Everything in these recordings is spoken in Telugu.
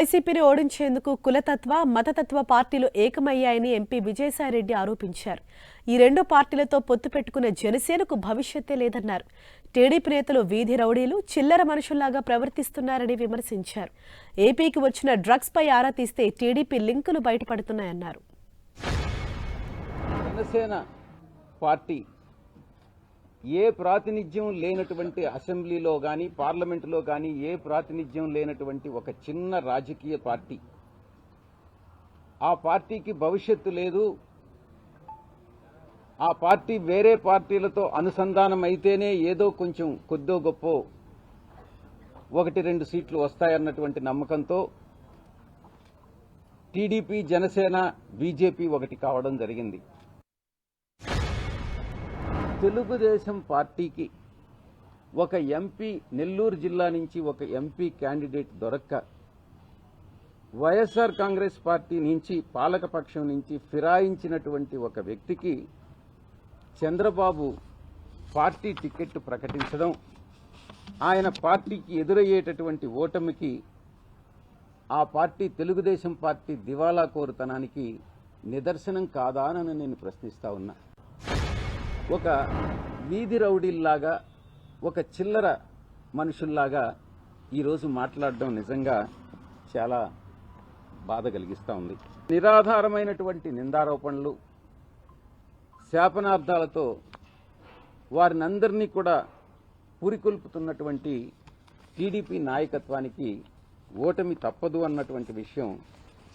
వైసీపీని ఓడించేందుకు కులతత్వ మతతత్వ పార్టీలు ఏకమయ్యాయని ఎంపీ విజయసాయిరెడ్డి ఆరోపించారు. ఈ రెండు పార్టీలతో పొత్తు పెట్టుకున్న జనసేనకు భవిష్యత్తే లేదన్నారు. టీడీపీ నేతలు వీధి రౌడీలు, చిల్లర మనుషుల్లాగా ప్రవర్తిస్తున్నారని విమర్శించారు. ఏపీకి వచ్చిన డ్రగ్స్ పై ఆరా తీస్తే టీడీపీ లింకులు బయటపడుతున్నాయన్నారు. జనసేన పార్టీ ఏ ప్రాతినిధ్యం లేనటువంటి అసెంబ్లీలో కానీ పార్లమెంటులో కానీ ఏ ప్రాతినిధ్యం లేనటువంటి ఒక చిన్న రాజకీయ పార్టీ. ఆ పార్టీకి భవిష్యత్తు లేదు. ఆ పార్టీ వేరే పార్టీలతో అనుసంధానం అయితేనే ఏదో కొంచెం కొద్దో గొప్పో 1-2 సీట్లు వస్తాయన్నటువంటి నమ్మకంతో టీడీపీ, జనసేన, బీజేపీ ఒకటి కావడం జరిగింది. తెలుగుదేశం పార్టీకి ఒక ఎంపీ, నెల్లూరు జిల్లా నుంచి ఒక ఎంపీ క్యాండిడేట్ దొరక్క వైఎస్ఆర్ కాంగ్రెస్ పార్టీ నుంచి, పాలకపక్షం నుంచి ఫిరాయించినటువంటి ఒక వ్యక్తికి చంద్రబాబు పార్టీ టికెట్ ప్రకటించడం, ఆయన పార్టీకి ఎదురయ్యేటటువంటి ఓటమికి ఆ పార్టీ తెలుగుదేశం పార్టీ దివాలా కోరుతనానికి నిదర్శనం కాదా అని నేను ప్రశ్నిస్తా ఉన్నా. ఒక వీధి రౌడీల్లాగా, ఒక చిల్లర మనుషుల్లాగా ఈరోజు మాట్లాడడం నిజంగా చాలా బాధ కలిగిస్తూ ఉంది. నిరాధారమైనటువంటి నిందారోపణలు, శాపనార్థాలతో వారినందరినీ కూడా పురికొల్పుతున్నటువంటి టీడీపీ నాయకత్వానికి ఓటమి తప్పదు అన్నటువంటి విషయం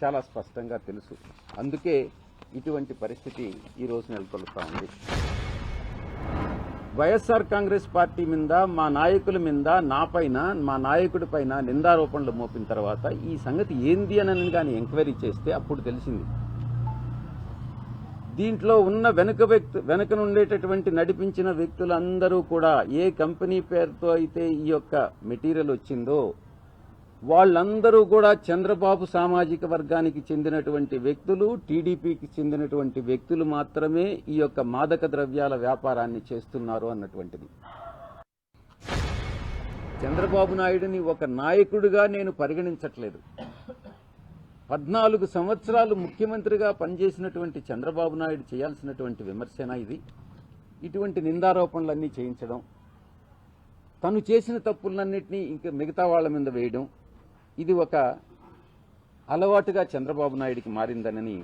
చాలా స్పష్టంగా తెలుసు. అందుకే ఇటువంటి పరిస్థితి ఈరోజు నెలకొల్పుతా ఉంది. వైఎస్ఆర్ కాంగ్రెస్ పార్టీ మీద, మా నాయకుల మీద, నాపైన, మా నాయకుడి పైన నిందారోపణలు మోపిన తర్వాత ఈ సంగతి ఏంది అని కానీ ఎంక్వైరీ చేస్తే అప్పుడు తెలిసింది. దీంట్లో ఉన్న వెనుక నుండేటటువంటి నడిపించిన వ్యక్తులందరూ కూడా ఏ కంపెనీ పేరుతో అయితే ఈ యొక్క మెటీరియల్ వచ్చిందో వాళ్ళందరూ కూడా చంద్రబాబు సామాజిక వర్గానికి చెందినటువంటి వ్యక్తులు, టీడీపీకి చెందినటువంటి వ్యక్తులు మాత్రమే ఈ యొక్క మాదక ద్రవ్యాల వ్యాపారాన్ని చేస్తున్నారు అన్నటువంటిది. చంద్రబాబు నాయుడిని ఒక నాయకుడిగా నేను పరిగణించట్లేదు. 14 సంవత్సరాలు ముఖ్యమంత్రిగా పనిచేసినటువంటి చంద్రబాబు నాయుడు చేయాల్సినటువంటి విమర్శన ఇది. ఇటువంటి నిందారోపణలన్నీ చేయించడం, తను చేసిన తప్పులన్నింటినీ ఇంకా మిగతా వాళ్ళ మీద వేయడం, ఇది ఒక అలవాటుగా చంద్రబాబు నాయుడికి మారిందనని